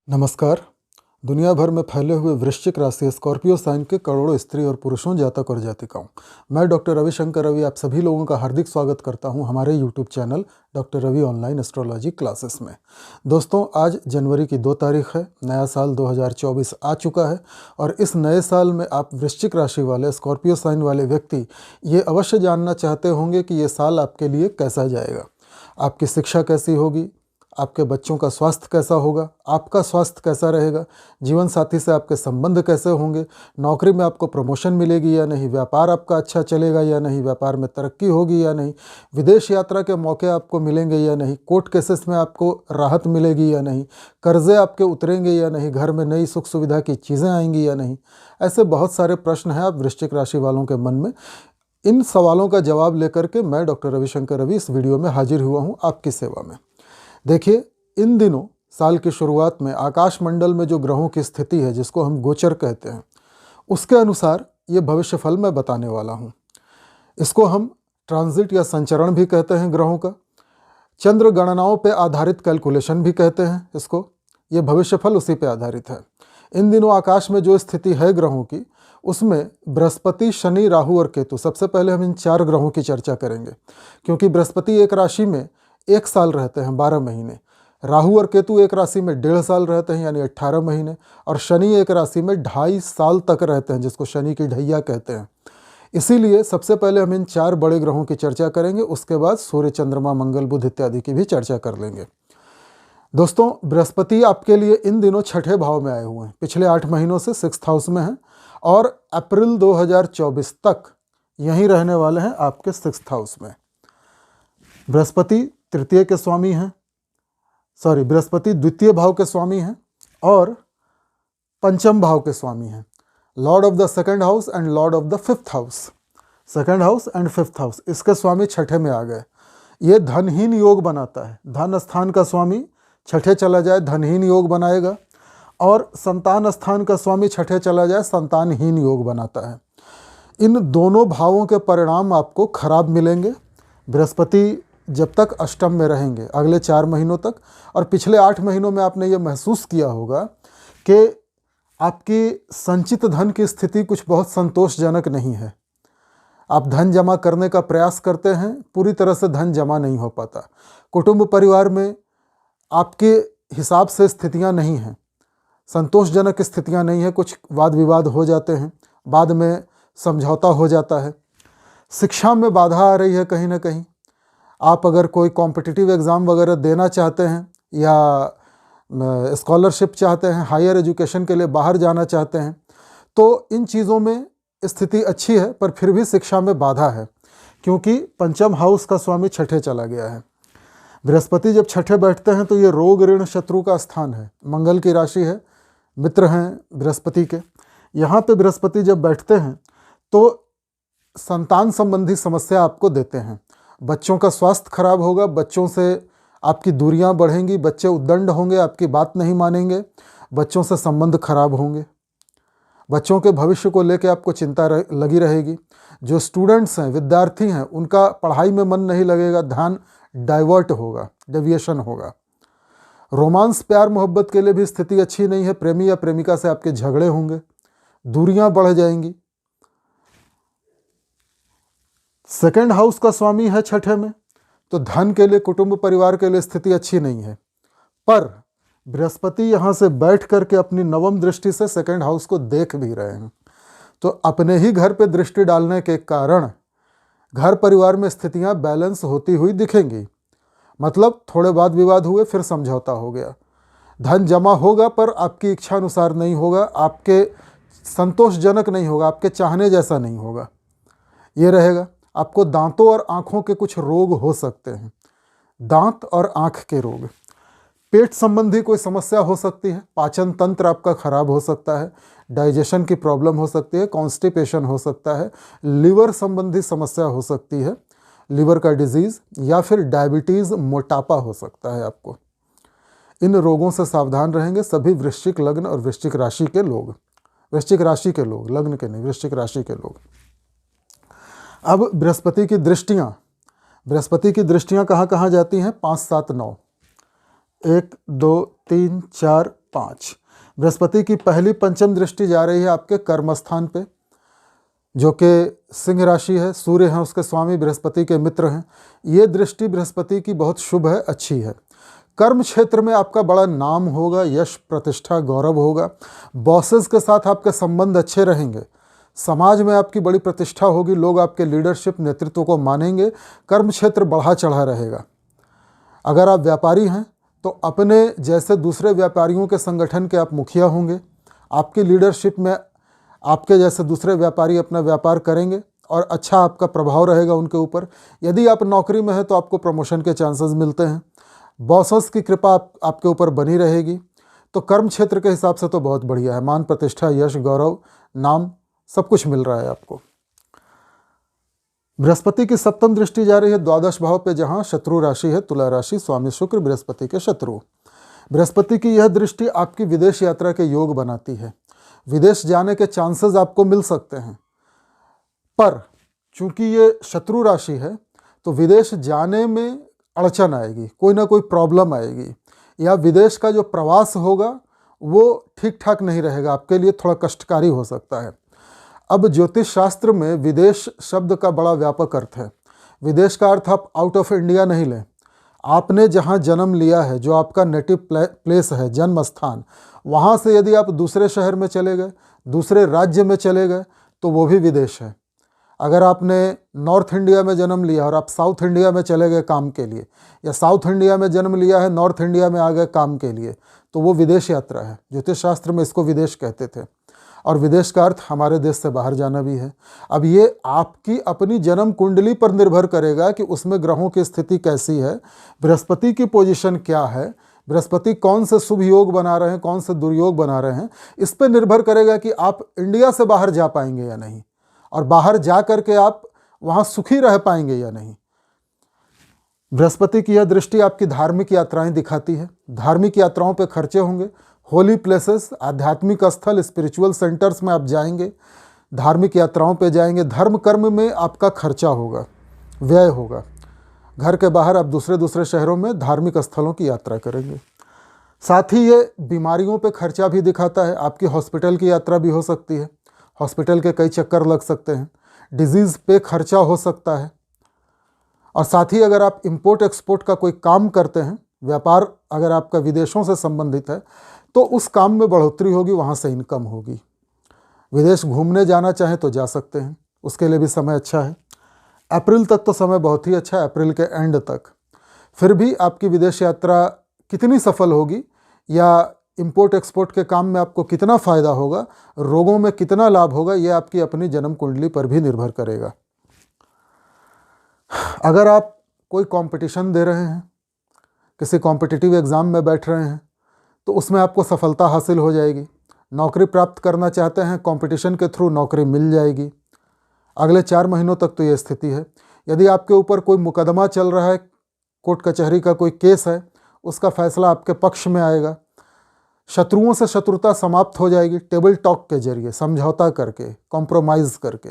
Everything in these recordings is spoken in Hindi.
नमस्कार। दुनिया भर में फैले हुए वृश्चिक राशि स्कॉर्पियो साइन के करोड़ों स्त्री और पुरुषों, जातक और जातिकाओं, मैं डॉक्टर रविशंकर रवि आप सभी लोगों का हार्दिक स्वागत करता हूं हमारे YouTube channel doctor Ravi online astrology classes में। दोस्तों, आज जनवरी की 2 तारीख है। नया साल 2024 आ चुका है और इस नए साल में आप वृश्चिक राशि वाले स्कॉर्पियो साइन वाले व्यक्ति ये अवश्य जानना चाहते होंगे कि ये साल आपके लिए कैसा जाएगा, आपकी शिक्षा कैसी होगी, आपके बच्चों का स्वास्थ्य कैसा होगा, आपका स्वास्थ्य कैसा रहेगा, जीवन साथी से आपके संबंध कैसे होंगे, नौकरी में आपको प्रमोशन मिलेगी या नहीं, व्यापार आपका अच्छा चलेगा या नहीं, व्यापार में तरक्की होगी या नहीं, विदेश यात्रा के मौके आपको मिलेंगे या नहीं, कोर्ट केसेस में आपको राहत मिलेगी या नहीं, कर्जे आपके उतरेंगे या नहीं, घर में नई सुख सुविधा की चीज़ें आएंगी या नहीं। ऐसे बहुत सारे प्रश्न हैं आप वृश्चिक राशि वालों के मन में। इन सवालों का जवाब लेकर के मैं डॉक्टर रविशंकर रवि इस वीडियो में हाजिर हुआ हूँ आपकी सेवा में। देखिए, इन दिनों साल की शुरुआत में आकाश मंडल में जो ग्रहों की स्थिति है, जिसको हम गोचर कहते हैं, उसके अनुसार ये भविष्य फल मैं बताने वाला हूँ। इसको हम ट्रांजिट या संचरण भी कहते हैं ग्रहों का, चंद्र गणनाओं पे आधारित कैलकुलेशन भी कहते हैं इसको। ये भविष्य फल उसी पे आधारित है। इन दिनों आकाश में जो स्थिति है ग्रहों की, उसमें बृहस्पति, शनि, राहु और केतु, सबसे पहले हम इन 4 ग्रहों की चर्चा करेंगे, क्योंकि बृहस्पति एक राशि में 1 साल रहते हैं, 12 महीने, राहु और केतु एक राशि में 1.5 साल रहते हैं यानी 18 महीने, और शनि एक राशि में 2.5 साल तक रहते हैं, जिसको शनि की ढैया कहते हैं। इसीलिए सबसे पहले हम इन 4 बड़े ग्रहों की चर्चा करेंगे, उसके बाद सूर्य, चंद्रमा, मंगल, बुध इत्यादि की भी चर्चा कर लेंगे। दोस्तों, बृहस्पति आपके लिए इन दिनों 6ठे भाव में आए हुए हैं, पिछले 8 महीनों से 6th हाउस में हैं और अप्रैल 2024 तक यहीं रहने वाले हैं आपके 6th हाउस में। बृहस्पति तृतीय के स्वामी हैं, बृहस्पति द्वितीय भाव के स्वामी हैं और पंचम भाव के स्वामी हैं। Lord of the 2nd house and Lord of the 5th house, 2nd house and 5th house, इसके स्वामी 6ठे में आ गए। ये धनहीन योग बनाता है। धन स्थान का स्वामी 6ठे चला जाए, धनहीन योग बनाएगा, और संतान स्थान का स्वामी 6ठे चला जाए, संतानहीन योग बनाता है। इन दोनों भावों के परिणाम आपको खराब मिलेंगे। बृहस्पति जब तक अष्टम में रहेंगे अगले 4 महीनों तक, और पिछले 8 महीनों में आपने ये महसूस किया होगा कि आपकी संचित धन की स्थिति कुछ बहुत संतोषजनक नहीं है। आप धन जमा करने का प्रयास करते हैं, पूरी तरह से धन जमा नहीं हो पाता। कुटुंब परिवार में आपके हिसाब से स्थितियां नहीं हैं, संतोषजनक स्थितियां नहीं हैं, कुछ वाद विवाद हो जाते हैं, बाद में समझौता हो जाता है। शिक्षा में बाधा आ रही है कहीं ना कहीं। आप अगर कोई कॉम्पिटिटिव एग्ज़ाम वगैरह देना चाहते हैं या स्कॉलरशिप चाहते हैं, हायर एजुकेशन के लिए बाहर जाना चाहते हैं, तो इन चीज़ों में स्थिति अच्छी है, पर फिर भी शिक्षा में बाधा है, क्योंकि पंचम हाउस का स्वामी 6ठे चला गया है। बृहस्पति जब 6ठे बैठते हैं तो ये रोग, ऋण, शत्रु का स्थान है। मंगल की राशि है, मित्र हैं बृहस्पति के। यहाँ पे बृहस्पति जब बैठते हैं तो संतान संबंधी समस्या आपको देते हैं। बच्चों का स्वास्थ्य खराब होगा, बच्चों से आपकी दूरियां बढ़ेंगी, बच्चे उद्दंड होंगे, आपकी बात नहीं मानेंगे, बच्चों से संबंध खराब होंगे, बच्चों के भविष्य को लेकर आपको चिंता लगी रहेगी। जो स्टूडेंट्स हैं, विद्यार्थी हैं, उनका पढ़ाई में मन नहीं लगेगा, ध्यान डाइवर्ट होगा, डेविएशन होगा। रोमांस, प्यार मोहब्बत के लिए भी स्थिति अच्छी नहीं है। प्रेमी या प्रेमिका से आपके झगड़े होंगे, दूरियां बढ़ जाएंगी। 2nd हाउस का स्वामी है 6ठे में, तो धन के लिए, कुटुंब परिवार के लिए स्थिति अच्छी नहीं है। पर बृहस्पति यहाँ से बैठ करके अपनी 9वीं दृष्टि से 2nd हाउस को देख भी रहे हैं, तो अपने ही घर पे दृष्टि डालने के कारण घर परिवार में स्थितियाँ बैलेंस होती हुई दिखेंगी। मतलब थोड़े वाद विवाद हुए, फिर समझौता हो गया। धन जमा होगा पर आपकी इच्छा अनुसार नहीं होगा, आपके संतोषजनक नहीं होगा, आपके चाहने जैसा नहीं होगा। ये रहेगा। आपको दांतों और आँखों के कुछ रोग हो सकते हैं, दांत और आँख के रोग। पेट संबंधी कोई समस्या हो सकती है, पाचन तंत्र आपका खराब हो सकता है, डाइजेशन की प्रॉब्लम हो सकती है, कॉन्स्टिपेशन हो सकता है, लिवर संबंधी समस्या हो सकती है, लिवर का डिजीज़, या फिर डायबिटीज़, मोटापा हो सकता है आपको। इन रोगों से सावधान रहेंगे सभी वृश्चिक लग्न और वृश्चिक राशि के लोग। वृश्चिक राशि के लोग, लग्न के नहीं, वृश्चिक राशि के लोग। अब बृहस्पति की दृष्टियां कहाँ कहाँ जाती हैं? 5, 7, 9, 1, 2, 3, 4, 5। बृहस्पति की पहली पंचम दृष्टि जा रही है आपके कर्म स्थान पे, जो कि सिंह राशि है। सूर्य हैं उसके स्वामी, बृहस्पति के मित्र हैं। ये दृष्टि बृहस्पति की बहुत शुभ है, अच्छी है। कर्म क्षेत्र में आपका बड़ा नाम होगा, यश प्रतिष्ठा गौरव होगा। बॉसेस के साथ आपके संबंध अच्छे रहेंगे। समाज में आपकी बड़ी प्रतिष्ठा होगी, लोग आपके लीडरशिप नेतृत्व को मानेंगे। कर्म क्षेत्र बढ़ा चढ़ा रहेगा। अगर आप व्यापारी हैं तो अपने जैसे दूसरे व्यापारियों के संगठन के आप मुखिया होंगे। आपकी लीडरशिप में आपके जैसे दूसरे व्यापारी अपना व्यापार करेंगे और अच्छा आपका प्रभाव रहेगा उनके ऊपर। यदि आप नौकरी में हैं तो आपको प्रमोशन के चांसेस मिलते हैं। बॉसों की कृपा आपके ऊपर बनी रहेगी। तो कर्म क्षेत्र के हिसाब से तो बहुत बढ़िया है। मान प्रतिष्ठा यश गौरव नाम सब कुछ मिल रहा है आपको। बृहस्पति की सप्तम दृष्टि जा रही है द्वादश भाव पे, जहां शत्रु राशि है तुला राशि, स्वामी शुक्र बृहस्पति के शत्रु। बृहस्पति की यह दृष्टि आपकी विदेश यात्रा के योग बनाती है। विदेश जाने के चांसेस आपको मिल सकते हैं, पर चूंकि ये शत्रु राशि है तो विदेश जाने में अड़चन आएगी, कोई ना कोई प्रॉब्लम आएगी, या विदेश का जो प्रवास होगा वो ठीक ठाक नहीं रहेगा, आपके लिए थोड़ा कष्टकारी हो सकता है। अब ज्योतिष शास्त्र में विदेश शब्द का बड़ा व्यापक अर्थ है। विदेश का अर्थ आप आउट ऑफ इंडिया नहीं लें। आपने जहाँ जन्म लिया है, जो आपका नेटिव प्लेस है, जन्म स्थान, वहाँ से यदि आप दूसरे शहर में चले गए, दूसरे राज्य में चले गए, तो वो भी विदेश है। अगर आपने नॉर्थ इंडिया में जन्म लिया और आप साउथ इंडिया में चले गए काम के लिए, या साउथ इंडिया में जन्म लिया है नॉर्थ इंडिया में आ गए काम के लिए, तो वो विदेश यात्रा है। ज्योतिष शास्त्र में इसको विदेश कहते थे। और विदेश का अर्थ हमारे देश से बाहर जाना भी है। अब ये आपकी अपनी जन्म कुंडली पर निर्भर करेगा कि उसमें ग्रहों की स्थिति कैसी है, बृहस्पति की पोजीशन क्या है, बृहस्पति कौन से शुभ योग बना रहे हैं, कौन से दुर्योग बना रहे हैं। इस पर निर्भर करेगा कि आप इंडिया से बाहर जा पाएंगे या नहीं, और बाहर जा करके आप वहाँ सुखी रह पाएंगे या नहीं। बृहस्पति की यह दृष्टि आपकी धार्मिक यात्राएं दिखाती है। धार्मिक यात्राओं पे खर्चे होंगे। होली प्लेसेस, आध्यात्मिक स्थल, स्पिरिचुअल सेंटर्स में आप जाएंगे, धार्मिक यात्राओं पे जाएंगे। धर्म कर्म में आपका खर्चा होगा, व्यय होगा। घर के बाहर आप दूसरे शहरों में धार्मिक स्थलों की यात्रा करेंगे। साथ ही ये बीमारियों पे खर्चा भी दिखाता है। आपकी हॉस्पिटल की यात्रा भी हो सकती है, हॉस्पिटल के कई चक्कर लग सकते हैं, डिजीज़ पे खर्चा हो सकता है। और साथ ही अगर आप इंपोर्ट एक्सपोर्ट का कोई काम करते हैं, व्यापार अगर आपका विदेशों से संबंधित है, तो उस काम में बढ़ोतरी होगी, वहाँ से इनकम होगी। विदेश घूमने जाना चाहें तो जा सकते हैं, उसके लिए भी समय अच्छा है। अप्रैल तक तो समय बहुत ही अच्छा है, अप्रैल के एंड तक। फिर भी आपकी विदेश यात्रा कितनी सफल होगी, या इंपोर्ट एक्सपोर्ट के काम में आपको कितना फ़ायदा होगा, रोगों में कितना लाभ होगा, ये आपकी अपनी जन्म कुंडली पर भी निर्भर करेगा। अगर आप कोई कंपटीशन दे रहे हैं, किसी कॉम्पिटिटिव एग्ज़ाम में बैठ रहे हैं, तो उसमें आपको सफलता हासिल हो जाएगी। नौकरी प्राप्त करना चाहते हैं, कंपटीशन के थ्रू नौकरी मिल जाएगी। अगले 4 महीनों तक तो ये स्थिति है। यदि आपके ऊपर कोई मुकदमा चल रहा है, कोर्ट कचहरी का कोई केस है, उसका फैसला आपके पक्ष में आएगा। शत्रुओं से शत्रुता समाप्त हो जाएगी, टेबल टॉक के जरिए, समझौता करके, कॉम्प्रोमाइज़ करके।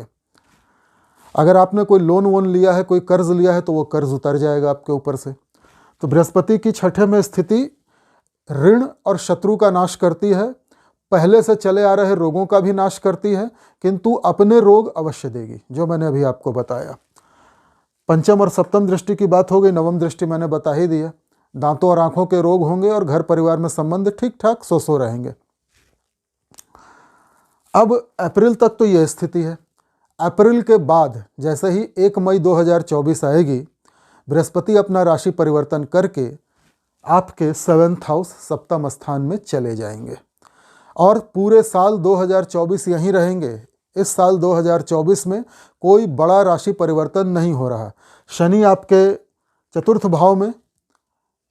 अगर आपने कोई लोन वोन लिया है, कोई कर्ज लिया है, तो वो कर्ज उतर जाएगा आपके ऊपर से। तो बृहस्पति की छठे में स्थिति ऋण और शत्रु का नाश करती है, पहले से चले आ रहे रोगों का भी नाश करती है, किंतु अपने रोग अवश्य देगी, जो मैंने अभी आपको बताया। पंचम और सप्तम दृष्टि की बात हो गई, नवम दृष्टि मैंने बता ही दिया। दांतों और आंखों के रोग होंगे और घर परिवार में संबंध ठीक ठाक सो रहेंगे। अब अप्रैल तक तो यह स्थिति है। अप्रैल के बाद जैसे ही 1 मई 2024 आएगी, बृहस्पति अपना राशि परिवर्तन करके आपके 7th हाउस सप्तम स्थान में चले जाएंगे और पूरे साल 2024 यहीं रहेंगे। इस साल 2024 में कोई बड़ा राशि परिवर्तन नहीं हो रहा। शनि आपके चतुर्थ भाव में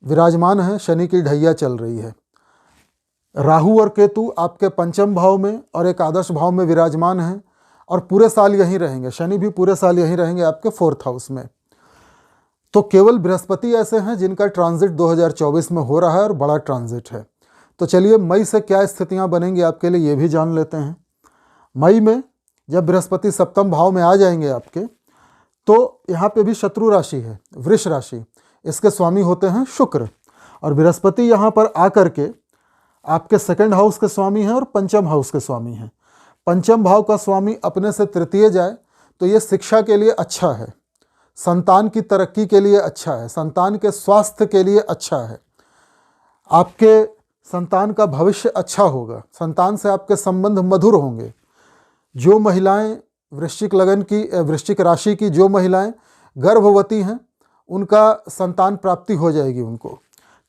विराजमान है, शनि की ढैया चल रही है। राहु और केतु आपके पंचम भाव में और एकादश भाव में विराजमान हैं और पूरे साल यहीं रहेंगे। शनि भी पूरे साल यहीं रहेंगे आपके 4th हाउस में। तो केवल बृहस्पति ऐसे हैं जिनका ट्रांजिट 2024 में हो रहा है और बड़ा ट्रांजिट है। तो चलिए मई से क्या स्थितियां बनेंगी आपके लिए ये भी जान लेते हैं। मई में जब बृहस्पति सप्तम भाव में आ जाएंगे आपके, तो यहाँ पे भी शत्रु राशि है, वृष राशि। इसके स्वामी होते हैं शुक्र, और बृहस्पति यहाँ पर आकर के आपके सेकंड हाउस के स्वामी हैं और पंचम हाउस के स्वामी हैं। पंचम भाव का स्वामी अपने से तृतीय जाए तो ये शिक्षा के लिए अच्छा है, संतान की तरक्की के लिए अच्छा है, संतान के स्वास्थ्य के लिए अच्छा है, आपके संतान का भविष्य अच्छा होगा, संतान से आपके संबंध मधुर होंगे। जो महिलाएं वृश्चिक राशि की जो महिलाएं गर्भवती हैं उनका संतान प्राप्ति हो जाएगी उनको।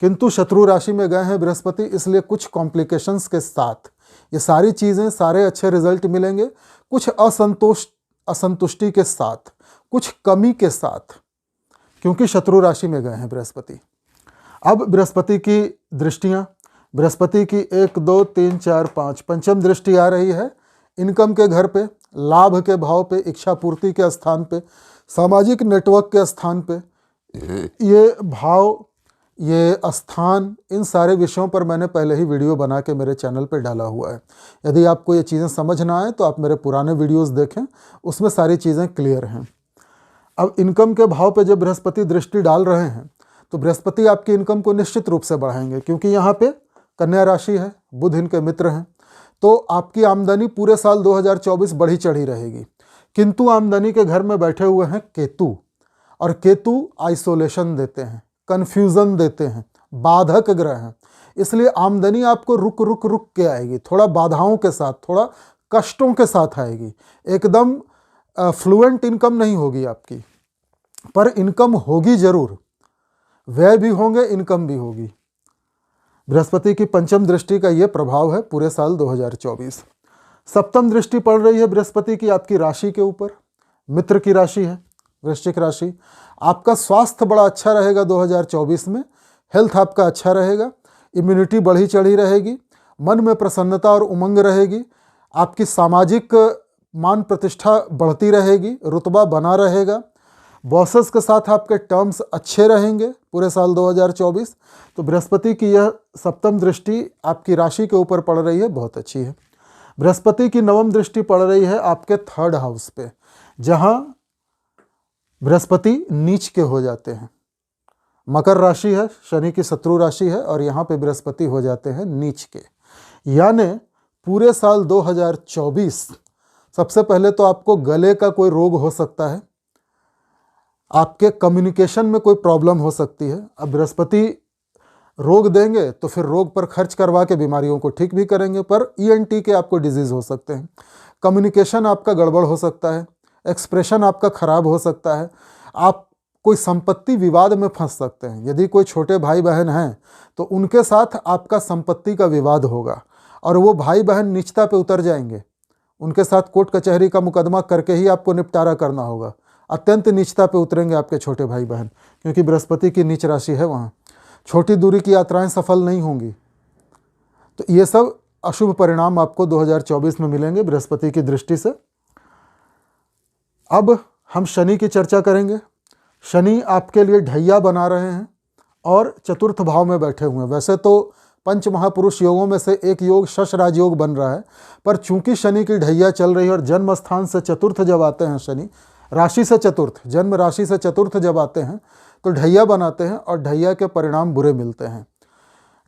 किंतु शत्रु राशि में गए हैं बृहस्पति, इसलिए कुछ कॉम्प्लिकेशंस के साथ ये सारी चीज़ें, सारे अच्छे रिजल्ट मिलेंगे, कुछ असंतुष्टि के साथ, कुछ कमी के साथ, क्योंकि शत्रु राशि में गए हैं बृहस्पति। अब बृहस्पति की दृष्टियां, बृहस्पति की 1 2 3 4 5 पंचम दृष्टि आ रही है इनकम के घर पे, लाभ के भाव पे, इच्छा पूर्ति के स्थान पे, सामाजिक नेटवर्क के स्थान पे। ये भाव, ये स्थान, इन सारे विषयों पर मैंने पहले ही वीडियो बना के मेरे चैनल पे डाला हुआ है। यदि आपको ये चीज़ें समझ ना आए तो आप मेरे पुराने वीडियोस देखें, उसमें सारी चीज़ें क्लियर हैं। अब इनकम के भाव पे जब बृहस्पति दृष्टि डाल रहे हैं तो बृहस्पति आपकी इनकम को निश्चित रूप से बढ़ाएंगे, क्योंकि यहाँ पे कन्या राशि है, बुध इनके मित्र हैं, तो आपकी आमदनी पूरे साल 2024 बढ़ी चढ़ी रहेगी। किंतु आमदनी के घर में बैठे हुए हैं केतु, और केतु आइसोलेशन देते हैं, कन्फ्यूज़न देते हैं, बाधक ग्रह हैं, इसलिए आमदनी आपको रुक रुक रुक के आएगी, थोड़ा बाधाओं के साथ, थोड़ा कष्टों के साथ आएगी। एकदम फ्लुएंट इनकम नहीं होगी आपकी, पर इनकम होगी जरूर, व्यय भी होंगे, इनकम भी होगी। बृहस्पति की पंचम दृष्टि का ये प्रभाव है पूरे साल 2024। सप्तम दृष्टि पड़ रही है बृहस्पति की आपकी राशि के ऊपर, मित्र की राशि है वृश्चिक राशि। आपका स्वास्थ्य बड़ा अच्छा रहेगा 2024 में, हेल्थ आपका अच्छा रहेगा, इम्यूनिटी बढ़ी चढ़ी रहेगी, मन में प्रसन्नता और उमंग रहेगी, आपकी सामाजिक मान प्रतिष्ठा बढ़ती रहेगी, रुतबा बना रहेगा, बॉसेस के साथ आपके टर्म्स अच्छे रहेंगे पूरे साल 2024। तो बृहस्पति की यह सप्तम दृष्टि आपकी राशि के ऊपर पड़ रही है, बहुत अच्छी है। बृहस्पति की नवम दृष्टि पड़ रही है आपके थर्ड हाउस पे, जहां बृहस्पति नीच के हो जाते हैं। मकर राशि है, शनि की शत्रु राशि है, और यहाँ पे बृहस्पति हो जाते हैं नीच के। यानी पूरे साल 2024 सबसे पहले तो आपको गले का कोई रोग हो सकता है, आपके कम्युनिकेशन में कोई प्रॉब्लम हो सकती है। अब बृहस्पति रोग देंगे तो फिर रोग पर खर्च करवा के बीमारियों को ठीक भी करेंगे, पर ENT के आपको डिजीज़ हो सकते हैं, कम्युनिकेशन आपका गड़बड़ हो सकता है, एक्सप्रेशन आपका खराब हो सकता है, आप कोई संपत्ति विवाद में फंस सकते हैं। यदि कोई छोटे भाई बहन हैं तो उनके साथ आपका संपत्ति का विवाद होगा, और वो भाई बहन नीचता पे उतर जाएंगे, उनके साथ कोर्ट कचहरी का मुकदमा करके ही आपको निपटारा करना होगा। अत्यंत नीचता पे उतरेंगे आपके छोटे भाई बहन, क्योंकि बृहस्पति की नीच राशि है वहाँ। छोटी दूरी की यात्राएं सफल नहीं होंगी। तो ये सब अशुभ परिणाम आपको 2024 में मिलेंगे बृहस्पति की दृष्टि से। अब हम शनि की चर्चा करेंगे। शनि आपके लिए ढैया बना रहे हैं और चतुर्थ भाव में बैठे हुए हैं। वैसे तो पंच महापुरुष योगों में से एक योग शश राजयोग बन रहा है, पर चूंकि शनि की ढैया चल रही है और जन्म स्थान से चतुर्थ जब आते हैं शनि, राशि से चतुर्थ, जन्म राशि से चतुर्थ जब आते हैं तो ढैया बनाते हैं, और ढैया के परिणाम बुरे मिलते हैं।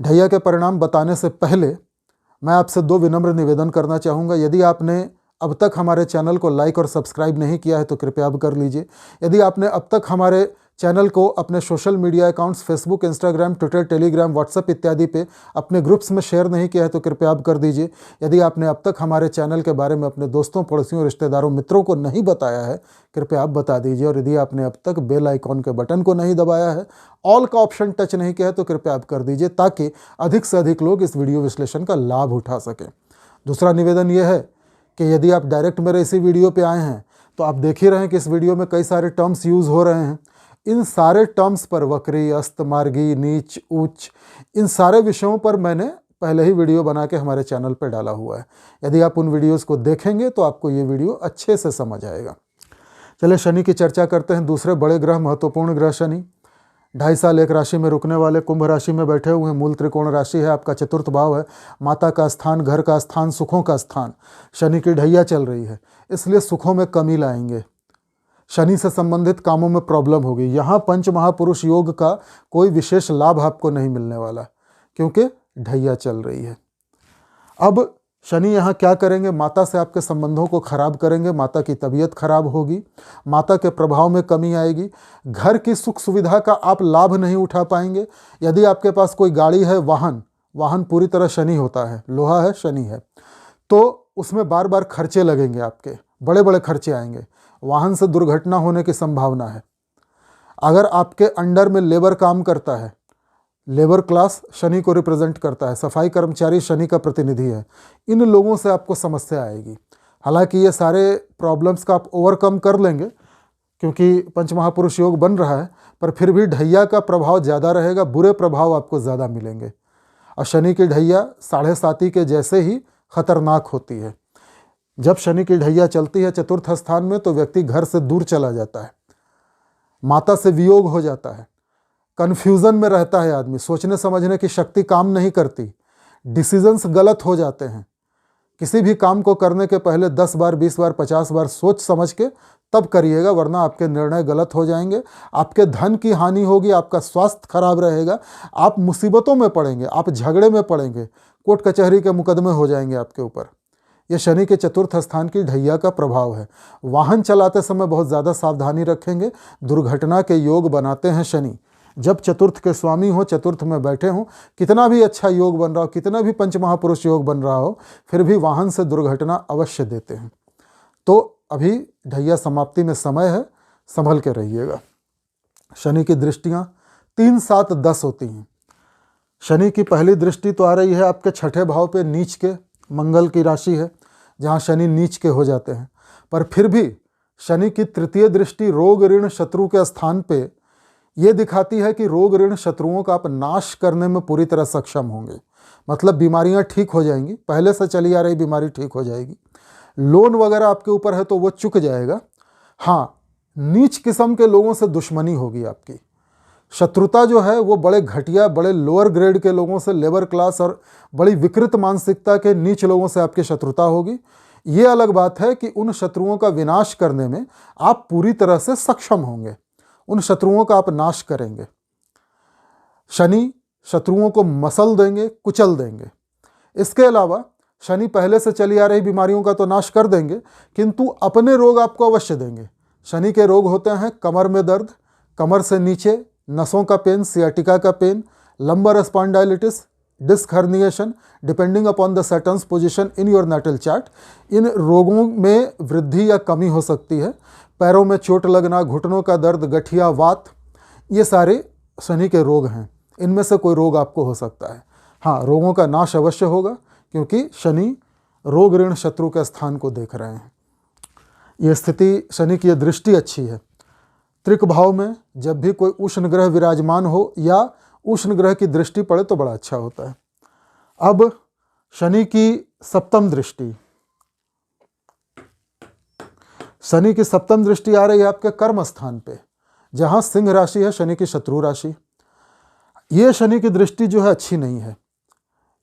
ढैया के परिणाम बताने से पहले मैं आपसे 2 विनम्र निवेदन करना चाहूँगा। यदि आपने अब तक हमारे चैनल को लाइक और सब्सक्राइब नहीं किया है तो कृपया अब कर लीजिए। यदि आपने अब तक हमारे चैनल को अपने social media accounts Facebook, Instagram, Twitter, Telegram, WhatsApp इत्यादि पे अपने ग्रुप्स में शेयर नहीं किया है तो कृपया अब कर दीजिए। यदि आपने अब तक हमारे चैनल के बारे में अपने दोस्तों, पड़ोसियों, रिश्तेदारों, मित्रों को नहीं बताया है, कृपया आप बता दीजिए। और यदि आपने अब तक बेल आइकॉन के बटन को नहीं दबाया है, ऑल का ऑप्शन टच नहीं किया है, तो कृपया आप कर दीजिए, ताकि अधिक से अधिक लोग इस वीडियो विश्लेषण का लाभ उठा सकें। दूसरा निवेदन यह है कि यदि आप डायरेक्ट मेरे इसी वीडियो पे आए हैं तो आप देख ही रहे हैं कि इस वीडियो में कई सारे टर्म्स यूज़ हो रहे हैं। इन सारे टर्म्स पर, वक्री, अस्त, मार्गी, नीच, उच्च, इन सारे विषयों पर मैंने पहले ही वीडियो बना के हमारे चैनल पर डाला हुआ है। यदि आप उन वीडियोस को देखेंगे तो आपको ये वीडियो अच्छे से समझ आएगा। चलिए शनि की चर्चा करते हैं। दूसरे बड़े ग्रह, महत्वपूर्ण ग्रह शनि 2.5 साल एक राशि में रुकने वाले, कुंभ राशि में बैठे हुए हैं। मूल त्रिकोण राशि है, आपका चतुर्थ भाव है, माता का स्थान, घर का स्थान, सुखों का स्थान। शनि की ढैया चल रही है, इसलिए सुखों में कमी लाएंगे। शनि से संबंधित कामों में प्रॉब्लम होगी। यहाँ पंच महापुरुष योग का कोई विशेष लाभ आपको नहीं मिलने वाला, क्योंकि ढैया चल रही है। अब शनि यहाँ क्या करेंगे, माता से आपके संबंधों को खराब करेंगे, माता की तबीयत खराब होगी, माता के प्रभाव में कमी आएगी, घर की सुख सुविधा का आप लाभ नहीं उठा पाएंगे। यदि आपके पास कोई गाड़ी है, वाहन पूरी तरह शनि होता है, लोहा है, शनि है, तो उसमें बार बार खर्चे लगेंगे, आपके बड़े बड़े खर्चे आएंगे, वाहन से दुर्घटना होने की संभावना है। अगर आपके अंडर में लेबर काम करता है, लेबर क्लास शनि को रिप्रेजेंट करता है, सफाई कर्मचारी शनि का प्रतिनिधि है, इन लोगों से आपको समस्या आएगी। हालांकि ये सारे प्रॉब्लम्स का आप ओवरकम कर लेंगे क्योंकि पंचमहापुरुष योग बन रहा है, पर फिर भी ढैया का प्रभाव ज़्यादा रहेगा, बुरे प्रभाव आपको ज़्यादा मिलेंगे। और शनि की ढैया 7.5 के जैसे ही खतरनाक होती है। जब शनि की ढैया चलती है चतुर्थ स्थान में तो व्यक्ति घर से दूर चला जाता है, माता से वियोग हो जाता है, कन्फ्यूज़न में रहता है आदमी, सोचने समझने की शक्ति काम नहीं करती, डिसीजंस गलत हो जाते हैं। किसी भी काम को करने के पहले 10 बार, 20 बार, 50 बार सोच समझ के तब करिएगा, वरना आपके निर्णय गलत हो जाएंगे, आपके धन की हानि होगी, आपका स्वास्थ्य खराब रहेगा, आप मुसीबतों में पड़ेंगे, आप झगड़े में पड़ेंगे, कोर्ट कचहरी के मुकदमे हो जाएंगे आपके ऊपर। यह शनि के चतुर्थ स्थान की ढैया का प्रभाव है। वाहन चलाते समय बहुत ज़्यादा सावधानी रखेंगे, दुर्घटना के योग बनाते हैं शनि। जब चतुर्थ के स्वामी हो, चतुर्थ में बैठे हों, कितना भी अच्छा योग बन रहा हो, कितना भी पंचमहापुरुष योग बन रहा हो, फिर भी वाहन से दुर्घटना अवश्य देते हैं। तो अभी ढैया समाप्ति में समय है, संभल के रहिएगा। शनि की दृष्टियाँ 3, 7, 10 होती हैं। शनि की पहली दृष्टि तो आ रही है आपके 6ठे भाव पे, नीच के, मंगल की राशि है जहाँ शनि नीच के हो जाते हैं। पर फिर भी शनि की तृतीय दृष्टि रोग ऋण शत्रु के स्थान पे ये दिखाती है कि रोग ऋण शत्रुओं का आप नाश करने में पूरी तरह सक्षम होंगे। मतलब बीमारियां ठीक हो जाएंगी, पहले से चली आ रही बीमारी ठीक हो जाएगी, लोन वगैरह आपके ऊपर है तो वो चुक जाएगा। हाँ, नीच किस्म के लोगों से दुश्मनी होगी आपकी, शत्रुता जो है वो बड़े घटिया, बड़े लोअर ग्रेड के लोगों से, लेबर क्लास और बड़ी विकृत मानसिकता के नीच लोगों से आपकी शत्रुता होगी। ये अलग बात है कि उन शत्रुओं का विनाश करने में आप पूरी तरह से सक्षम होंगे, उन शत्रुओं का आप नाश करेंगे। शनि शत्रुओं को मसल देंगे, कुचल देंगे। इसके अलावा शनि पहले से चली आ रही बीमारियों का तो नाश कर देंगे, किंतु अपने रोग आपको अवश्य देंगे। शनि के रोग होते हैं कमर में दर्द, कमर से नीचे नसों का पेन, सियाटिका का pain, lumbar spondylitis, disc herniation, depending upon the Saturn's position in your natal chart. इन रोगों में वृद्धि या कमी हो सकती है। पैरों में चोट लगना, घुटनों का दर्द, गठिया, वात, ये सारे शनि के रोग हैं। इनमें से कोई रोग आपको हो सकता है। हाँ, रोगों का नाश अवश्य होगा क्योंकि शनि रोग ऋण शत्रु के स्थान को देख रहे हैं। ये स्थिति, शनि की यह दृष्टि अच्छी है। त्रिक भाव में जब भी कोई उष्ण ग्रह विराजमान हो या उष्ण ग्रह की दृष्टि पड़े तो बड़ा अच्छा होता है। अब शनि की सप्तम दृष्टि, शनि की सप्तम दृष्टि आ रही है आपके कर्म स्थान पे, जहां सिंह राशि है, शनि की शत्रु राशि। ये शनि की दृष्टि जो है अच्छी नहीं है।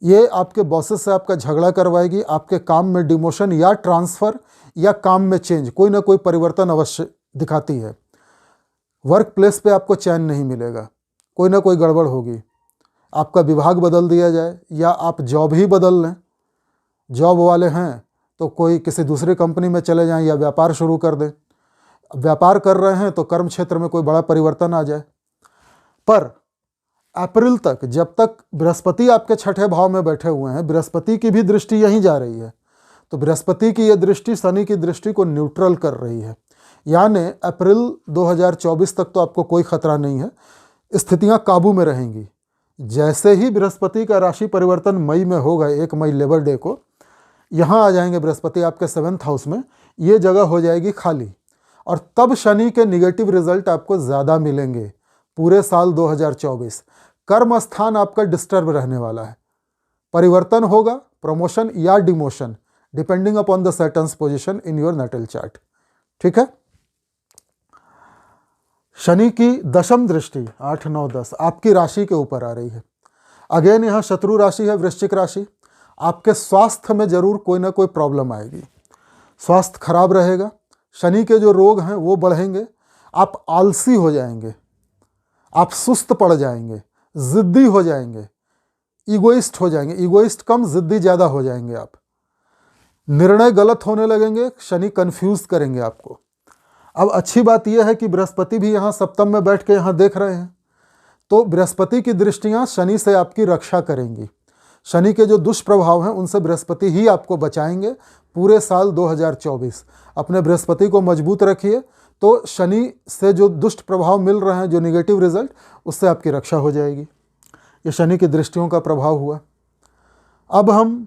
ये आपके बॉसेस से आपका झगड़ा करवाएगी, आपके काम में डिमोशन या ट्रांसफर या काम में चेंज, कोई ना कोई परिवर्तन अवश्य दिखाती है। वर्क प्लेस पे आपको चैन नहीं मिलेगा, कोई ना कोई गड़बड़ होगी, आपका विभाग बदल दिया जाए या आप जॉब ही बदल लें। जॉब वाले हैं तो कोई किसी दूसरी कंपनी में चले जाएं या व्यापार शुरू कर दें। व्यापार कर रहे हैं तो कर्म क्षेत्र में कोई बड़ा परिवर्तन आ जाए। पर अप्रैल तक, जब तक बृहस्पति आपके 6ठे भाव में बैठे हुए हैं, बृहस्पति की भी दृष्टि यहीं जा रही है, तो बृहस्पति की यह दृष्टि शनि की दृष्टि को न्यूट्रल कर रही है। यानी अप्रैल 2024 तक तो आपको कोई खतरा नहीं है, स्थितियां काबू में रहेंगी। जैसे ही बृहस्पति का राशि परिवर्तन मई में होगा, 1 मई लेबर डे को, यहाँ आ जाएंगे बृहस्पति आपके 7th हाउस में, ये जगह हो जाएगी खाली और तब शनि के निगेटिव रिजल्ट आपको ज़्यादा मिलेंगे पूरे साल 2024। कर्म स्थान आपका डिस्टर्ब रहने वाला है, परिवर्तन होगा, प्रमोशन या demotion, depending upon the Saturn's position in your natal chart. ठीक है। शनि की दशम दृष्टि 8, 9, 10 आपकी राशि के ऊपर आ रही है। अगेन यहाँ शत्रु राशि है, वृश्चिक राशि। आपके स्वास्थ्य में जरूर कोई ना कोई प्रॉब्लम आएगी, स्वास्थ्य खराब रहेगा, शनि के जो रोग हैं वो बढ़ेंगे, आप आलसी हो जाएंगे, आप सुस्त पड़ जाएंगे, जिद्दी हो जाएंगे, ईगोइस्ट हो जाएंगे, ईगोइस्ट कम जिद्दी ज़्यादा हो जाएंगे आप। निर्णय गलत होने लगेंगे, शनि कंफ्यूज करेंगे आपको। अब अच्छी बात यह है कि बृहस्पति भी यहाँ सप्तम में बैठ के यहाँ देख रहे हैं, तो बृहस्पति की दृष्टियाँ शनि से आपकी रक्षा करेंगी। शनि के जो दुष्प्रभाव हैं उनसे बृहस्पति ही आपको बचाएंगे पूरे साल 2024। अपने बृहस्पति को मजबूत रखिए, तो शनि से जो दुष्ट प्रभाव मिल रहे हैं, जो निगेटिव रिजल्ट, उससे आपकी रक्षा हो जाएगी। ये शनि की दृष्टियों का प्रभाव हुआ। अब हम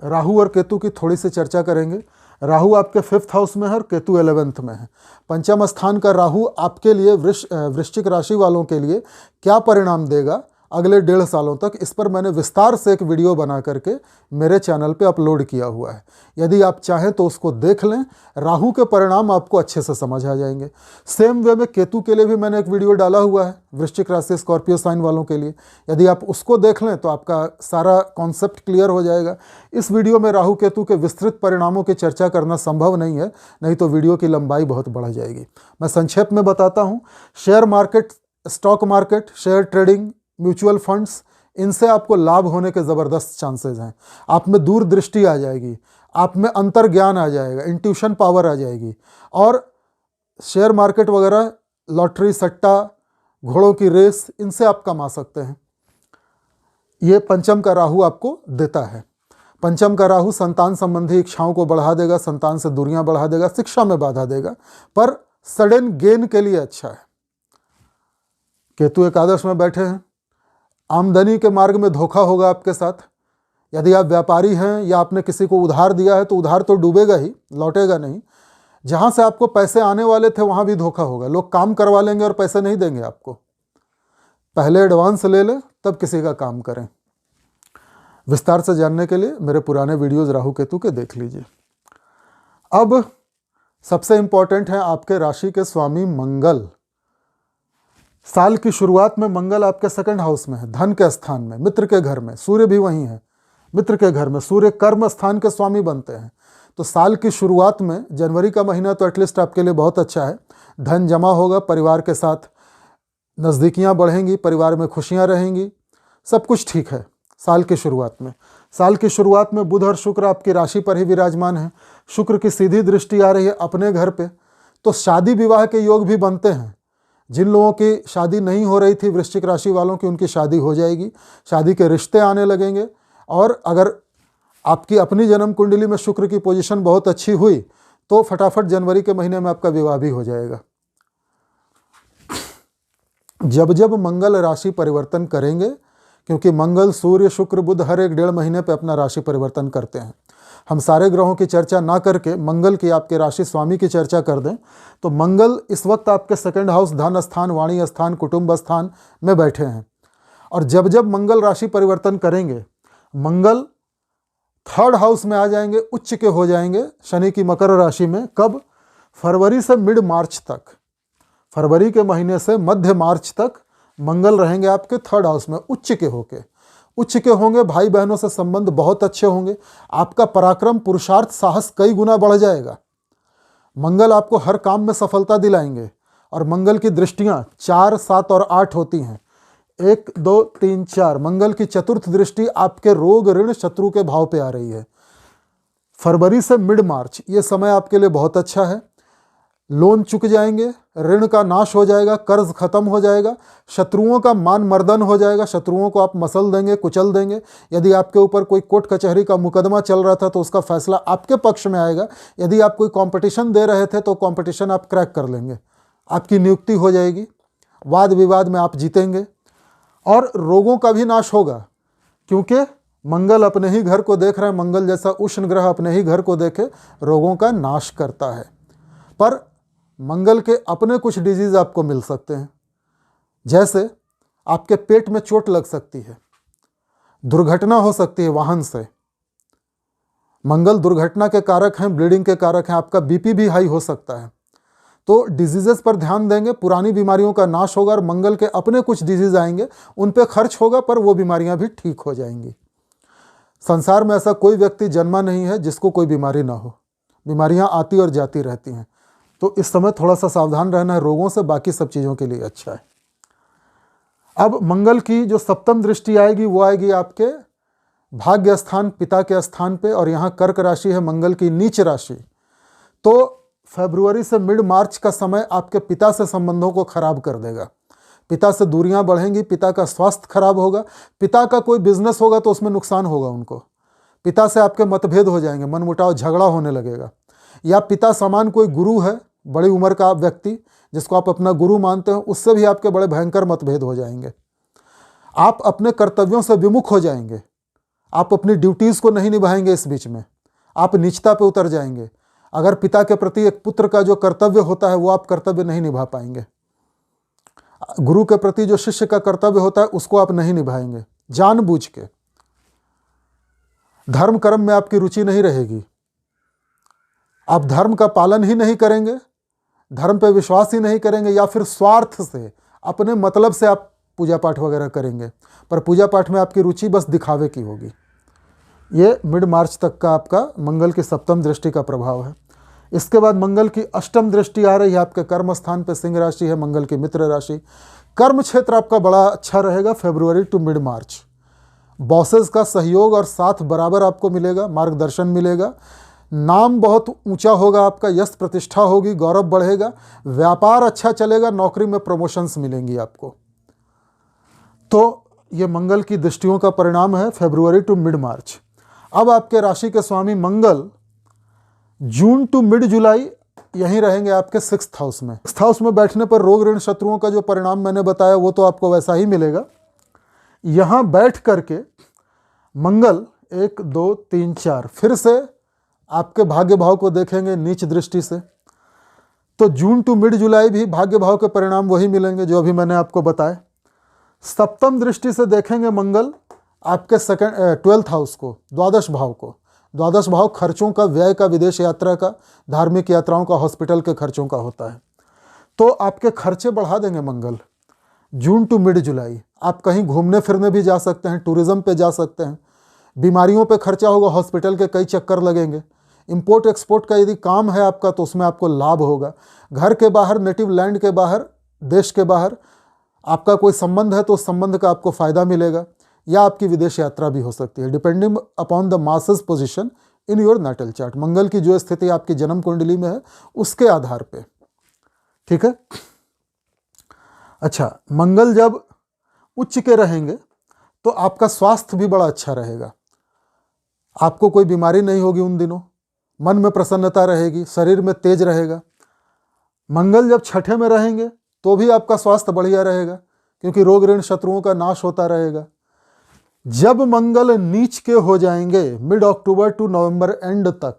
राहु और केतु की थोड़ी सी चर्चा करेंगे। राहु आपके 5th हाउस में है और केतु 11th में है। पंचम स्थान का राहु आपके लिए वृश्चिक राशि वालों के लिए क्या परिणाम देगा अगले 1.5 सालों तक, इस पर मैंने विस्तार से एक वीडियो बना करके मेरे चैनल पे अपलोड किया हुआ है। यदि आप चाहें तो उसको देख लें, राहु के परिणाम आपको अच्छे से समझ आ जाएंगे। सेम वे में केतु के लिए भी मैंने एक वीडियो डाला हुआ है, वृश्चिक राशि स्कॉर्पियो साइन वालों के लिए। यदि आप उसको देख लें तो आपका सारा कॉन्सेप्ट क्लियर हो जाएगा। इस वीडियो में राहु केतु के विस्तृत परिणामों की चर्चा करना संभव नहीं है, नहीं तो वीडियो की लंबाई बहुत बढ़ जाएगी। मैं संक्षेप में बताता हूँ। Share market, stock market, share trading, mutual funds, इनसे आपको लाभ होने के ज़बरदस्त चांसेस हैं। आप में दूरदृष्टि आ जाएगी, आप में अंतर ज्ञान आ जाएगा, इंट्यूशन पावर आ जाएगी। और शेयर मार्केट वगैरह, लॉटरी, सट्टा, घोड़ों की रेस, इनसे आप कमा सकते हैं। ये पंचम का राहु आपको देता है। पंचम का राहु संतान संबंधी इच्छाओं को बढ़ा देगा, संतान से दूरियां बढ़ा देगा, शिक्षा में बाधा देगा, पर सडन गेन के लिए अच्छा है। केतु एकादश में बैठे हैं, आमदनी के मार्ग में धोखा होगा आपके साथ। यदि आप व्यापारी हैं या आपने किसी को उधार दिया है तो उधार तो डूबेगा ही, लौटेगा नहीं। जहां से आपको पैसे आने वाले थे वहां भी धोखा होगा। लोग काम करवा लेंगे और पैसे नहीं देंगे आपको। पहले एडवांस ले लें तब किसी का काम करें। विस्तार से जानने के लिए मेरे पुराने वीडियोज राहु केतु के देख लीजिए। अब सबसे इंपॉर्टेंट है आपके राशि के स्वामी मंगल। साल की शुरुआत में मंगल आपके 2nd हाउस में है, धन के स्थान में, मित्र के घर में। सूर्य भी वहीं है, मित्र के घर में। सूर्य कर्म स्थान के स्वामी बनते हैं। तो साल की शुरुआत में, जनवरी का महीना तो एटलीस्ट आपके लिए बहुत अच्छा है। धन जमा होगा, परिवार के साथ नज़दीकियाँ बढ़ेंगी, परिवार में खुशियाँ रहेंगी, सब कुछ ठीक है साल की शुरुआत में। साल की शुरुआत में बुध और शुक्र आपकी राशि पर ही विराजमान है। शुक्र की सीधी दृष्टि आ रही है अपने घर पे, तो शादी विवाह के योग भी बनते हैं। जिन लोगों की शादी नहीं हो रही थी, वृश्चिक राशि वालों की, उनकी शादी हो जाएगी, शादी के रिश्ते आने लगेंगे। और अगर आपकी अपनी जन्म कुंडली में शुक्र की पोजीशन बहुत अच्छी हुई तो फटाफट जनवरी के महीने में आपका विवाह भी हो जाएगा। जब जब मंगल राशि परिवर्तन करेंगे, क्योंकि मंगल, सूर्य, शुक्र, बुध हर 1.5 महीने पे अपना राशि परिवर्तन करते हैं। हम सारे ग्रहों की चर्चा ना करके मंगल की, आपके राशि स्वामी की चर्चा कर दें, तो मंगल इस वक्त आपके 2nd हाउस, धन स्थान, वाणी स्थान, कुटुंब स्थान में बैठे हैं। और जब जब मंगल राशि परिवर्तन करेंगे, मंगल 3rd हाउस में आ जाएंगे, उच्च के हो जाएंगे शनि की मकर राशि में। कब? फरवरी से मिड मार्च तक, फरवरी के महीने से मध्य मार्च तक मंगल रहेंगे आपके 3rd हाउस में उच्च के होके। उच्च के होंगे, भाई बहनों से संबंध बहुत अच्छे होंगे, आपका पराक्रम, पुरुषार्थ, साहस कई गुना बढ़ जाएगा। मंगल आपको हर काम में सफलता दिलाएंगे। और मंगल की दृष्टियां 4, 7 और 8 होती हैं। 1, 2, 3, 4 मंगल की चतुर्थ दृष्टि आपके रोग, ऋण, शत्रु के भाव पे आ रही है। फरवरी से मिड मार्च ये समय आपके लिए बहुत अच्छा है। लोन चुक जाएंगे, ऋण का नाश हो जाएगा, कर्ज खत्म हो जाएगा, शत्रुओं का मान मर्दन हो जाएगा, शत्रुओं को आप मसल देंगे, कुचल देंगे। यदि आपके ऊपर कोई कोर्ट कचहरी का मुकदमा चल रहा था तो उसका फैसला आपके पक्ष में आएगा। यदि आप कोई कंपटीशन दे रहे थे तो कंपटीशन आप क्रैक कर लेंगे, आपकी नियुक्ति हो जाएगी, वाद विवाद में आप जीतेंगे। और रोगों का भी नाश होगा, क्योंकि मंगल अपने ही घर को देख रहे हैं। मंगल जैसा उष्ण ग्रह अपने ही घर को देखे रोगों का नाश करता है। पर मंगल के अपने कुछ डिजीज आपको मिल सकते हैं, जैसे आपके पेट में चोट लग सकती है, दुर्घटना हो सकती है वाहन से। मंगल दुर्घटना के कारक हैं, ब्लीडिंग के कारक हैं, आपका बीपी भी हाई हो सकता है। तो डिजीजेस पर ध्यान देंगे, पुरानी बीमारियों का नाश होगा और मंगल के अपने कुछ डिजीज आएंगे, उन पे खर्च होगा पर वो बीमारियां भी ठीक हो जाएंगी। संसार में ऐसा कोई व्यक्ति जन्मा नहीं है जिसको कोई बीमारी ना हो, बीमारियां आती और जाती रहती हैं। तो इस समय थोड़ा सा सावधान रहना है रोगों से, बाकी सब चीज़ों के लिए अच्छा है। अब मंगल की जो सप्तम दृष्टि आएगी वो आएगी आपके भाग्य स्थान, पिता के स्थान पे, और यहाँ कर्क राशि है मंगल की नीच राशि। तो फरवरी से मिड मार्च का समय आपके पिता से संबंधों को खराब कर देगा। पिता से दूरियां बढ़ेंगी, पिता का स्वास्थ्य खराब होगा, पिता का कोई बिजनेस होगा तो उसमें नुकसान होगा उनको, पिता से आपके मतभेद हो जाएंगे, मनमुटाव झगड़ा होने लगेगा। या पिता समान कोई गुरु है, बड़ी उम्र का आप व्यक्ति जिसको आप अपना गुरु मानते हो, उससे भी आपके बड़े भयंकर मतभेद हो जाएंगे। आप अपने कर्तव्यों से विमुख हो जाएंगे, आप अपनी ड्यूटीज़ को नहीं निभाएंगे, इस बीच में आप नीचता पे उतर जाएंगे। अगर पिता के प्रति एक पुत्र का जो कर्तव्य होता है वो आप कर्तव्य नहीं निभा पाएंगे, गुरु के प्रति जो शिष्य का कर्तव्य होता है उसको आप नहीं निभाएंगे। जानबूझ के धर्म कर्म में आपकी रुचि नहीं रहेगी, आप धर्म का पालन ही नहीं करेंगे, धर्म पे विश्वास ही नहीं करेंगे, या फिर स्वार्थ से अपने मतलब से आप पूजा पाठ वगैरह करेंगे, पर पूजा पाठ में आपकी रुचि बस दिखावे की होगी। ये मिड मार्च तक का आपका मंगल की सप्तम दृष्टि का प्रभाव है। इसके बाद मंगल की अष्टम दृष्टि आ रही है आपके कर्म स्थान पे, सिंह राशि है मंगल की मित्र राशि। कर्म क्षेत्र आपका बड़ा अच्छा रहेगा फरवरी टू मिड मार्च। बॉसेस का सहयोग और साथ बराबर आपको मिलेगा, मार्गदर्शन मिलेगा, नाम बहुत ऊंचा होगा आपका, यश प्रतिष्ठा होगी, गौरव बढ़ेगा, व्यापार अच्छा चलेगा, नौकरी में प्रमोशंस मिलेंगी आपको। तो ये मंगल की दृष्टियों का परिणाम है फरवरी टू मिड मार्च। अब आपके राशि के स्वामी मंगल जून टू मिड जुलाई यहीं रहेंगे आपके 6th हाउस में। 6th हाउस में बैठने पर रोग ऋण शत्रुओं का जो परिणाम मैंने बताया वो तो आपको वैसा ही मिलेगा। यहाँ बैठ करके मंगल 1 2 3 4 फिर से आपके भाग्य भाव को देखेंगे नीच दृष्टि से। तो जून टू मिड जुलाई भी भाग्य भाव के परिणाम वही मिलेंगे जो अभी मैंने आपको बताए। सप्तम दृष्टि से देखेंगे मंगल आपके 12th हाउस को, द्वादश भाव को। द्वादश भाव खर्चों का, व्यय का, विदेश यात्रा का, धार्मिक यात्राओं का, हॉस्पिटल के खर्चों का होता है। तो आपके खर्चे बढ़ा देंगे मंगल जून टू मिड जुलाई। आप कहीं घूमने फिरने भी जा सकते हैं, टूरिज्म पे जा सकते हैं, बीमारियों पे खर्चा होगा, हॉस्पिटल के कई चक्कर लगेंगे। इंपोर्ट एक्सपोर्ट का यदि काम है आपका तो उसमें आपको लाभ होगा। घर के बाहर, नेटिव लैंड के बाहर, देश के बाहर आपका कोई संबंध है तो उस संबंध का आपको फायदा मिलेगा, या आपकी विदेश यात्रा भी हो सकती है, depending upon the Mars's position in your natal chart. मंगल की जो स्थिति आपकी जन्म कुंडली में है उसके आधार पे, ठीक है। अच्छा, मंगल जब उच्च के रहेंगे तो आपका स्वास्थ्य भी बड़ा अच्छा रहेगा, आपको कोई बीमारी नहीं होगी उन दिनों, मन में प्रसन्नता रहेगी, शरीर में तेज रहेगा। मंगल जब छठे में रहेंगे तो भी आपका स्वास्थ्य बढ़िया रहेगा, क्योंकि रोग ऋण शत्रुओं का नाश होता रहेगा। जब मंगल नीच के हो जाएंगे mid October to November end तक,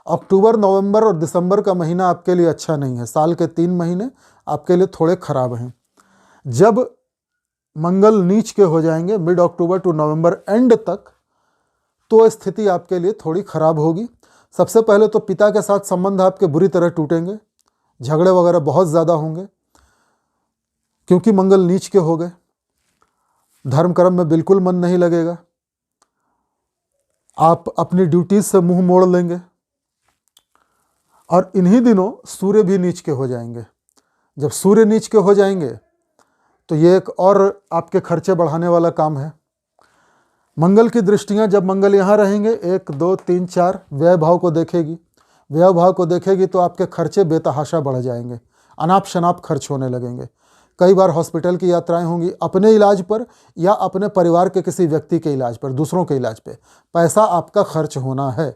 अक्टूबर, नवंबर और दिसंबर का महीना आपके लिए अच्छा नहीं है, साल के 3 महीने आपके लिए थोड़े खराब हैं। जब मंगल नीच के हो जाएंगे mid October to November end तक, तो स्थिति आपके लिए थोड़ी खराब होगी। सबसे पहले तो पिता के साथ संबंध आपके बुरी तरह टूटेंगे, झगड़े वगैरह बहुत ज़्यादा होंगे, क्योंकि मंगल नीच के हो गए। धर्म कर्म में बिल्कुल मन नहीं लगेगा, आप अपनी ड्यूटीज से मुंह मोड़ लेंगे। और इन्हीं दिनों सूर्य भी नीच के हो जाएंगे। जब सूर्य नीच के हो जाएंगे तो ये एक और आपके खर्चे बढ़ाने वाला काम है। मंगल की दृष्टियां, जब मंगल यहाँ रहेंगे 1 2 3 4 व्यय भाव को देखेगी, व्यय भाव को देखेगी तो आपके खर्चे बेतहाशा बढ़ जाएंगे, अनाप शनाप खर्च होने लगेंगे। कई बार हॉस्पिटल की यात्राएं होंगी, अपने इलाज पर या अपने परिवार के किसी व्यक्ति के इलाज पर, दूसरों के इलाज पे पैसा आपका खर्च होना है।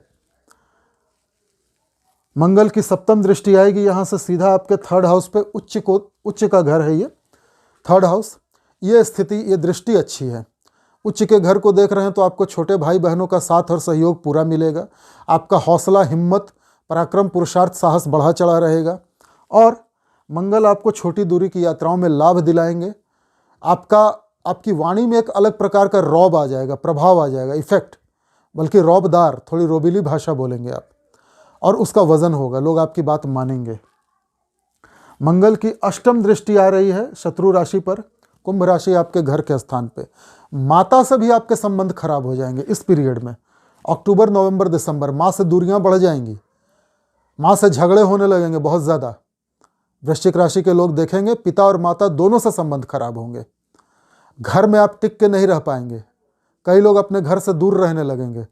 मंगल की सप्तम दृष्टि आएगी यहाँ से सीधा आपके 3rd हाउस पे, उच्च का घर है ये 3rd हाउस। ये स्थिति, ये दृष्टि अच्छी है। उच्च के घर को देख रहे हैं तो आपको छोटे भाई बहनों का साथ और सहयोग पूरा मिलेगा। आपका हौसला, हिम्मत, पराक्रम, पुरुषार्थ, साहस बढ़ा चढ़ा रहेगा। और मंगल आपको छोटी दूरी की यात्राओं में लाभ दिलाएंगे। आपकी वाणी में एक अलग प्रकार का रौब आ जाएगा, प्रभाव आ जाएगा, इफेक्ट, बल्कि रौबदार, थोड़ी रोबीली भाषा बोलेंगे आप, और उसका वजन होगा, लोग आपकी बात मानेंगे। मंगल की अष्टम दृष्टि आ रही है शत्रु राशि पर, कुंभ राशि आपके घर के स्थान पे। माता से भी आपके संबंध खराब हो जाएंगे इस पीरियड में, अक्टूबर, नवंबर, दिसंबर। माँ से दूरियां बढ़ जाएंगी, माँ से झगड़े होने लगेंगे बहुत ज़्यादा। वृश्चिक राशि के लोग देखेंगे पिता और माता दोनों से संबंध खराब होंगे। घर में आप टिक के नहीं रह पाएंगे, कई लोग अपने घर से दूर रहने लगेंगे।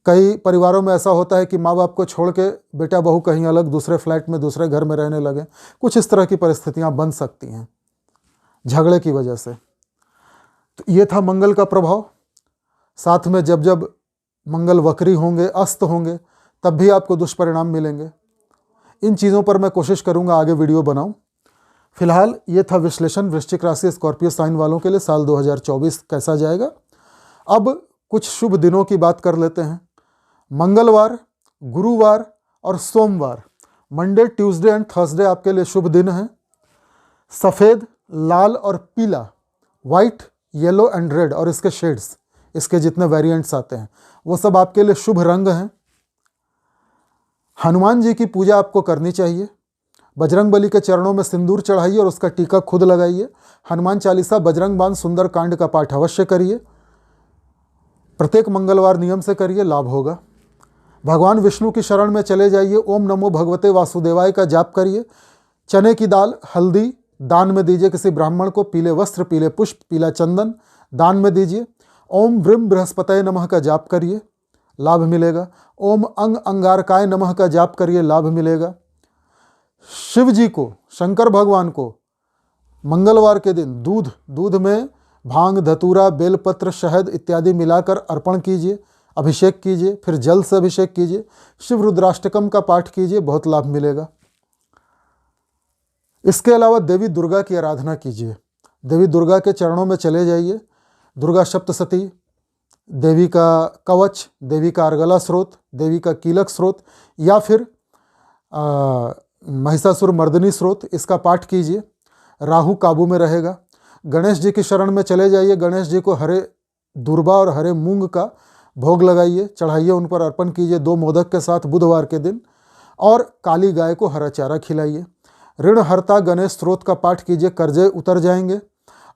कई परिवारों में ऐसा होता है कि माँ बाप को छोड़ के बेटा बहू कहीं अलग दूसरे फ्लैट में दूसरे घर में रहने लगे। कुछ इस तरह की परिस्थितियां बन सकती हैं झगड़े की वजह से। तो ये था मंगल का प्रभाव। साथ में जब जब मंगल वक्री होंगे, अस्त होंगे, तब भी आपको दुष्परिणाम मिलेंगे। इन चीज़ों पर मैं कोशिश करूंगा आगे वीडियो बनाऊं। फिलहाल ये था विश्लेषण वृश्चिक राशि स्कॉर्पियो साइन वालों के लिए साल 2024 कैसा जाएगा। अब कुछ शुभ दिनों की बात कर लेते हैं। मंगलवार, गुरुवार और सोमवार, मंडे, ट्यूसडे एंड थर्सडे आपके लिए शुभ दिन हैं। सफ़ेद, लाल और पीला, वाइट, येलो एंड रेड और इसके शेड्स, इसके जितने वेरिएंट्स आते हैं वो सब आपके लिए शुभ रंग हैं। हनुमान जी की पूजा आपको करनी चाहिए। बजरंगबली के चरणों में सिंदूर चढ़ाइए और उसका टीका खुद लगाइए। हनुमान चालीसा, बजरंग बाण, सुंदर कांड का पाठ अवश्य करिए। प्रत्येक मंगलवार नियम से करिए, लाभ होगा। भगवान विष्णु की शरण में चले जाइए। ओम नमो भगवते वासुदेवाय का जाप करिए। चने की दाल, हल्दी दान में दीजिए किसी ब्राह्मण को। पीले वस्त्र, पीले पुष्प, पीला चंदन दान में दीजिए। ओम व्रीम बृहस्पतये नमः का जाप करिए, लाभ मिलेगा। ओम अंग अंगारकाय नमः का जाप करिए, लाभ मिलेगा। शिव जी को, शंकर भगवान को मंगलवार के दिन दूध में भांग, धतूरा, बेलपत्र, शहद इत्यादि मिलाकर अर्पण कीजिए, अभिषेक कीजिए, फिर जल से अभिषेक कीजिए। शिव रुद्राष्टकम का पाठ कीजिए, बहुत लाभ मिलेगा। इसके अलावा देवी दुर्गा की आराधना कीजिए। देवी दुर्गा के चरणों में चले जाइए। दुर्गा सप्तशती, देवी का कवच, देवी का अर्गला स्रोत, देवी का कीलक स्रोत या फिर महिषासुर मर्दिनी स्रोत, इसका पाठ कीजिए, राहु काबू में रहेगा। गणेश जी की शरण में चले जाइए। गणेश जी को हरे दूर्बा और हरे मूंग का भोग लगाइए, चढ़ाइए, उन पर अर्पण कीजिए 2 मोदक के साथ बुधवार के दिन। और काली गाय को हरा चारा खिलाइए। ऋण हरता गणेश स्त्रोत का पाठ कीजिए, कर्जे उतर जाएंगे।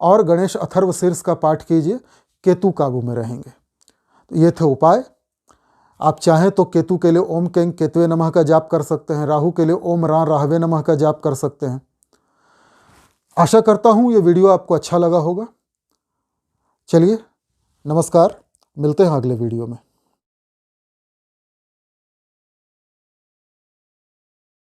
और गणेश अथर्व शीर्ष का पाठ कीजिए, केतु काबू में रहेंगे। तो ये थे उपाय। आप चाहें तो केतु के लिए ओम केंग केतवे नमः का जाप कर सकते हैं। राहु के लिए ओम रा राहवे नमः का जाप कर सकते हैं। आशा करता हूँ ये वीडियो आपको अच्छा लगा होगा। चलिए, नमस्कार, मिलते हैं अगले वीडियो में।